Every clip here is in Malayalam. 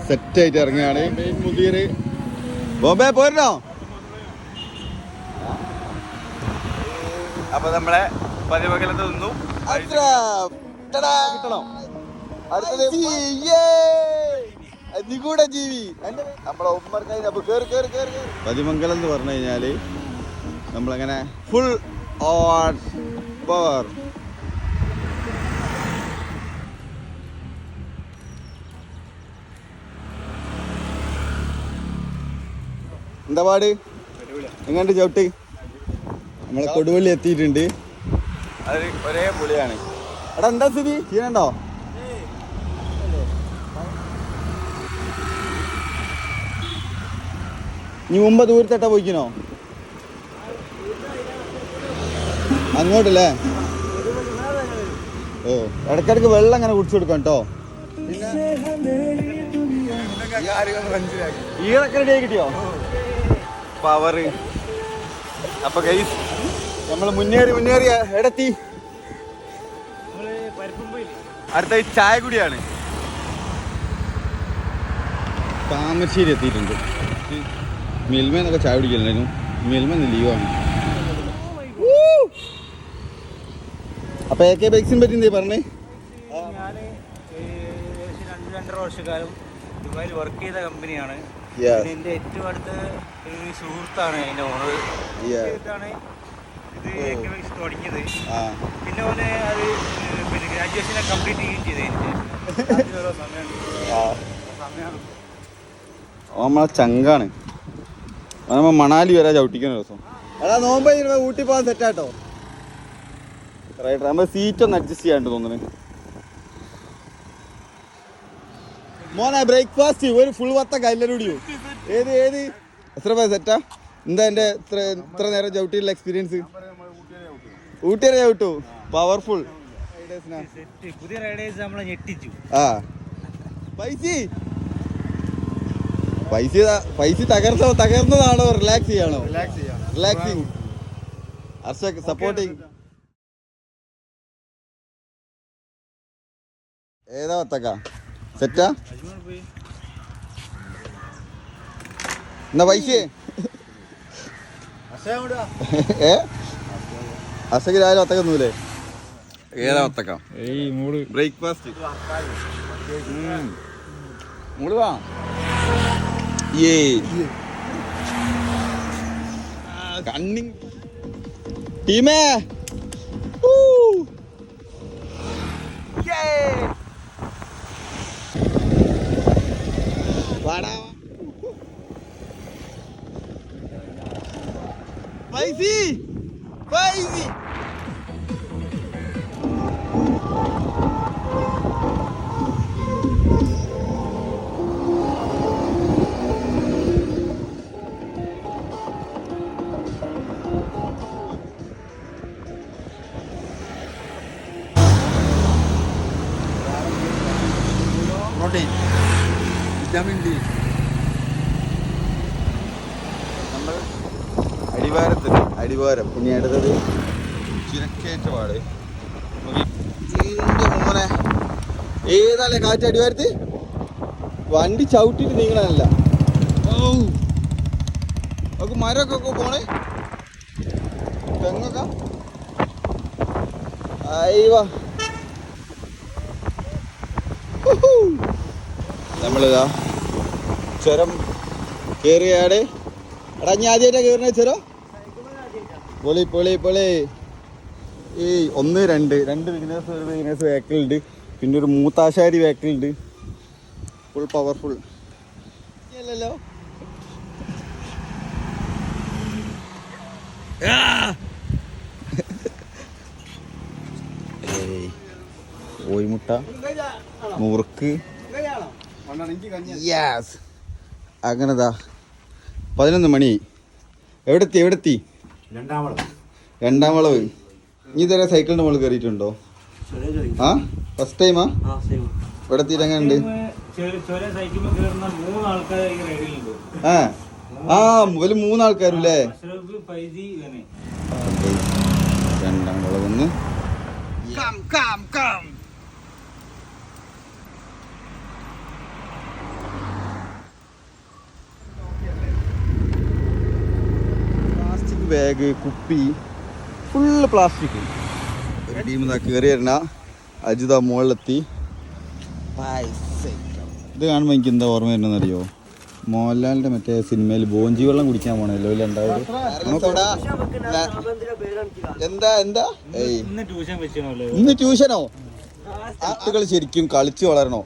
സെറ്റായിട്ട് ഇറങ്ങുകയാണ് മുതിര്. ബോംബെ പോരണോ? അപ്പൊ നമ്മളെ പതിവകലത്ത് നിന്നു കിട്ടണോ? നിഗൂഢ ജീവി നമ്മളെ ഉമ്മർക്കായി. അപ്പൊ പതിമംഗലം എന്ന് പറഞ്ഞു കഴിഞ്ഞാല് നമ്മളങ്ങനെ ഫുൾ ഓൺ പവർ. എന്താ പാട്? എങ്ങാണ്ട് ചവിട്ട്. നമ്മളെ കൊടുവള്ളി എത്തിയിട്ടുണ്ട്. അത് ഒരേ പുളിയാണ്. എടാ എന്താ സ്ഥിതി? ചെയ്യണുണ്ടോ? നീ മുമ്പ് ദൂരത്തേട്ടാ പോയിക്കണോ? അങ്ങോട്ടല്ലേ? ഓ, ഇടയ്ക്കിടയ്ക്ക് വെള്ളം അങ്ങനെ കുടിച്ചു കൊടുക്കാം കേട്ടോ. ഈടൊക്കെ റെഡി ആയി കിട്ടിയോ? പവർ. അപ്പൊ ഗൈസ് നമ്മൾ മുന്നേറി എടത്തി. അടുത്ത ചായ കുടിയാണ്. താമരശ്ശേരി എത്തിയിട്ടുണ്ട്. മിൽമേന്നൊക്കെ ചായ കുടിക്കലുണ്ടായിരുന്നു. മിൽമെന്ന് ലീവാണ്. അപ്പൊ AK ബൈക്സിനെ പറ്റി എന്താ പറഞ്ഞേ? ഞാൻ 2.5 വർഷക്കാലം ദുബായിൽ വർക്ക് ചെയ്ത കമ്പനിയാണ്. എൻ്റെ ഏറ്റവും അടുത്ത ഒരു സുഹൃത്താണ് അതിൻ്റെ ഓണർ. ആണ് ഇത് AK ബൈക്സ് തുടങ്ങിയത്. പിന്നെ ഓനെ അത് ഗ്രാജുവേഷനെ കംപ്ലീറ്റ് ചെയ്യുകയും ചെയ്തതിന് ഓരോ സമയമാണ്. നമ്മളെ ചങ്കാണ്. നമ്മൾ മണാലി വരെ ചവിട്ടിക്കുന്ന ദിവസം. അതാ നോമ്പ് ഊട്ടി പോകാൻ സെറ്റാട്ടോ. റൈറ്റ്. നമ്മൾ സീറ്റ് ഒന്ന് അഡ്ജസ്റ്റ് ചെയ്യാണ്ട് തോന്നുന്നു. മോനെ ബ്രേക്ക്ഫാസ്റ്റ് ഒരു ഫുൾ വത്ത കല്ലൂടിയോ? ഏത് എത്ര പേര് സെറ്റാ? എന്താ എൻ്റെ ഇത്ര നേരം ചവിട്ടിയുള്ള എക്സ്പീരിയൻസ്? ഊട്ടി വരെ ചവിട്ടു. പവർഫുൾ. പുതിയ റൈഡേഴ്സ് നമ്മളെ ഞെട്ടിച്ചു. പൈസ തകർന്നതാണോ റിലാക്സ് ചെയ്യാണോ? റിലാക്സിങ്. അർഷക് സപ്പോർട്ടിങ്. ഏതാ വത്തക്ക സെറ്റാ? എന്നാ പൈസ അർഷക് രാവിലെ വത്തക്ക ഒന്നുമില്ലേ? ഏതാ വത്തക്ക? ബ്രേക്ക്ഫാസ്റ്റ് മൂള് വാ. കണ്ണിങ് ടീമേ. പൈസ വിറ്റാമിൻ ഡി. നമ്മൾ അടിവാരം. ഇനി അടുത്തത് ചിരക്കേറ്റപാട്. മോനെ ഏതാല്ലേ കാറ്റ് അടിവാരത്ത്? വണ്ടി ചവിട്ടിട്ട് നീങ്ങണല്ല. നമുക്ക് മരമൊക്കെ പോണേ. തെങ്ങൊക്കെ അയ്യവാ. നമ്മളിതാ ചുരം കയറിയാടെ. എടാ ഞാൻ ആദ്യമായിട്ടാ കയറുന്ന ചുരം. പൊളി. ഈ 1, 2 വിഗ്നേഴ്സ്, ഒരു വിഗ്നേഴ്സ് വെഹിക്കിളുണ്ട്. പിന്നെ ഒരു മൂത്താശാരി വെഹിക്കിളുണ്ട്. ഫുൾ പവർഫുൾ അല്ലല്ലോ. കോഴിമുട്ട, മുറുക്ക്. അങ്ങനെതാ 11 മണി. എവിടെത്തി? രണ്ടാം വളവ്. ഇനി ഇതുവരെ സൈക്കിളിന്റെ മുകളിൽ കയറിയിട്ടുണ്ടോ? ഫസ്റ്റ് ടൈമാ? ഇവിടെ എത്തിയിട്ട് എങ്ങനെയുണ്ട്? ഇവര് 3 ആൾക്കാരല്ലേ? ഒന്ന്. പ്ലാസ്റ്റിക് ബാഗ്, കുപ്പി, ഫുള്ള് പ്ലാസ്റ്റിക്. ഒരു ടീം ഇതാ കയറി വരണ. അജിത മുകളിലെത്തി. ഇത് കാണുമ്പോൾ എനിക്ക് എന്താ ഓർമ്മ വരുന്നതെന്ന് അറിയോ? മോഹൻലാലിന്റെ മറ്റേ സിനിമയിൽ ബോഞ്ചി വെള്ളം കുടിക്കാൻ പോണല്ലോ ഉണ്ടാവും. എന്താ എന്താ ഇന്ന് ട്യൂഷനോ? കുട്ടികൾ ശരിക്കും കളിച്ചു വളരണോ?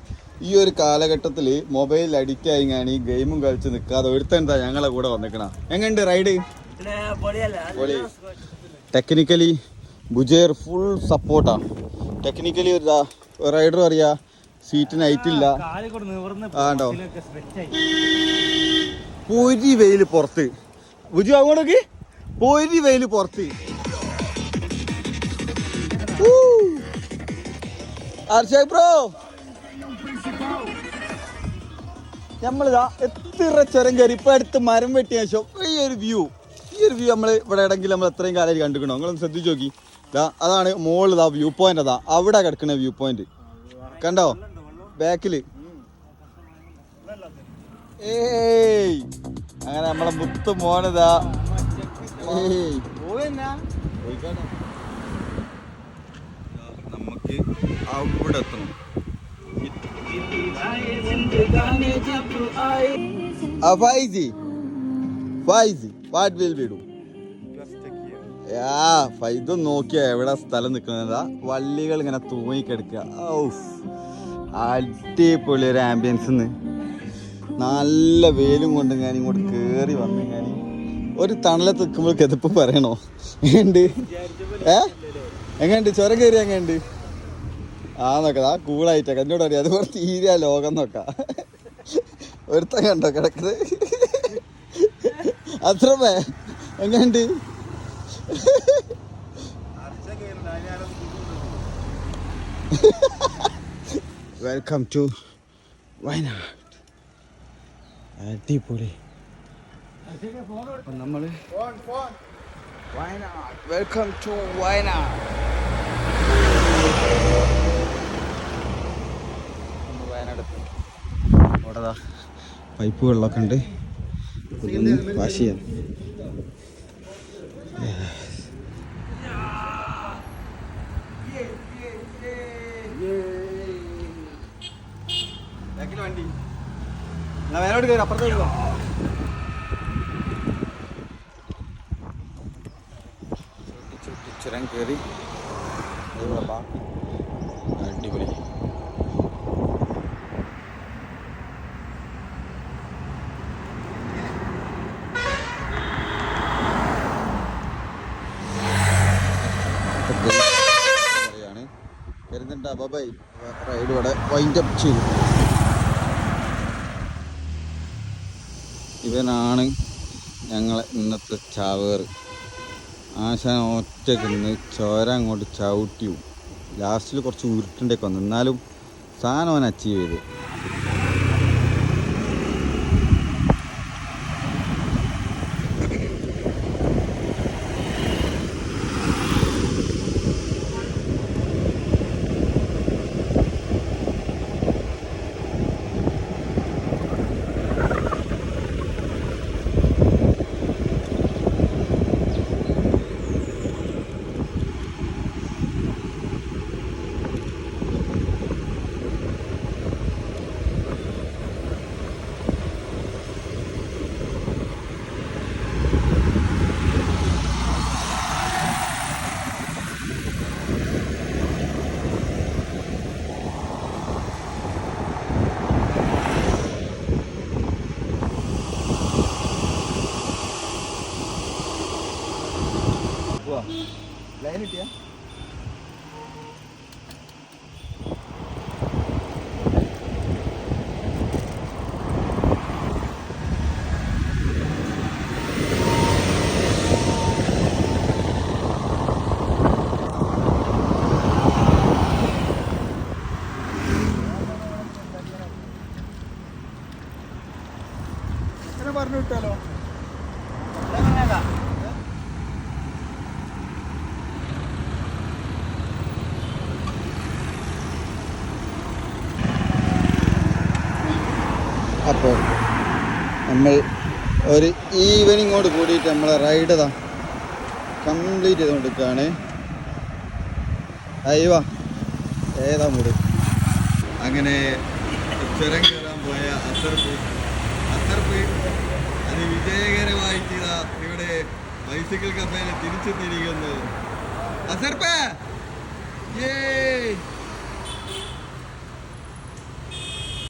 ഈ ഒരു കാലഘട്ടത്തിൽ മൊബൈൽ അഡിക്റ്റ് ആയിങ്ങാണ് ഈ ഗെയിമും കളിച്ച് നിൽക്കാതെ ഒരുത്തെന്താ ഞങ്ങളെ കൂടെ വന്നിക്കണ. എങ്ങനെയുണ്ട് റൈഡ്? ടെക്നിക്കലി ബുജേർ ഫുൾ സപ്പോർട്ടാ. ടെക്നിക്കലി ഒരു റൈഡറും അറിയാ സീറ്റിന് ഹൈറ്റില്ല. ആണ്ടോ പൊരി വെയില് പുറത്ത്. ബുജു അങ്ങോട്ടേക്ക് പൊരി വെയില് പുറത്ത്. ബ്രോ നമ്മളിതാ എത്ര ചുരം കയറി ഇപ്പൊ അടുത്ത് മരം വെട്ടിയ ശേഷം ഈ ഒരു വ്യൂ നമ്മൾ ഇവിടെ ഇടങ്കിൽ നമ്മൾ എത്രയും കാലം കണ്ടുക്കണോ? നിങ്ങളൊന്ന് ശ്രദ്ധിച്ചു നോക്കി. അതാണ് മോളിൽ ഇതാ വ്യൂ പോയിന്റ്. അതാ അവിടെ കിടക്കണ വ്യൂ പോയിന്റ് കണ്ടോ ബാക്കില്. ഏയ് അങ്ങനെ നമ്മളെ മുത്ത് മോനതാ. നമുക്ക് അവിടെ എത്തണം. What will we do? ഇതൊന്നും നോക്കിയാ എവിടെ സ്ഥലം നിൽക്കുന്നതാ. വള്ളികൾ ഇങ്ങനെ തൂങ്ങിക്കെടുക്കുക. അടിപൊളി ഒരു ആംബിയൻസ്. നല്ല വെയിലും കൊണ്ട് ഞാൻ ഇങ്ങോട്ട് കയറി വന്നു. ഞാൻ ഒരു തണലത്ത് നിൽക്കുമ്പോൾ കിതപ്പ് പറയണോ? എങ്ങനെയുണ്ട്? എങ്ങനെയുണ്ട് ചുരം കയറി? എങ്ങനെയുണ്ട്? നോക്കാം കൂളായിട്ടൊക്കെ എന്നോട് അറിയാം. അതുപോലെ തീരാ ലോകം നോക്കാം. ഒരുത്തം കണ്ടോ കിടക്കുന്നത്? അത്ര എങ്ങനെയുണ്ട്? Welcome to Wayanad. അടിപൊളി. നമ്മള് വയനാട്. Welcome to Wayanad. വയനാടെത്തി. അവിടെ പൈപ്പ് വെള്ളമൊക്കെ ഉണ്ട്. വാഷ് ചെയ്യാൻ. വണ്ടി വയനാട് കയറി അപ്പുറത്തേക്ക് പോവാം. ചുരം കയറി അടിപൊളി. വരുന്നുണ്ടാ ബൈ. റൈഡ് ഇവിടെ വൈൻഡപ്പ് ചെയ്തു. ഇവനാണ് ഞങ്ങളെ ഇന്നത്തെ ചാവേറ്. ആശാൻ ഒറ്റയ്ക്ക് നിന്ന് ചോര അങ്ങോട്ട് ചവിട്ടിയും ലാസ്റ്റിൽ കുറച്ച് ഉരുട്ടുണ്ടേക്ക് വന്നു. എന്നാലും സാധനം അവൻ അച്ചീവ് ചെയ്ത്. ലൈൻ കിട്ടിയ പറഞ്ഞു വിട്ടാലോ? അപ്പോൾ നമ്മൾ ഒരു ഈവനിങ്ങോട് കൂടിയിട്ട് നമ്മളെ റൈഡ് ഇതാ കംപ്ലീറ്റ് ചെയ്തുകൊണ്ടിരിക്കുകയാണ്. അയ്യവാ ഏതാ മൂട്. അങ്ങനെ ചുരം കയറാൻ പോയ അസർപ്പ് അത് വിജയകരമായിട്ട് ഇതാ ഇവിടെ ബൈസിക്കിൾ കഫേയിൽ തിരിച്ചെത്തിയിരിക്കുന്നു. അസർപ്പ്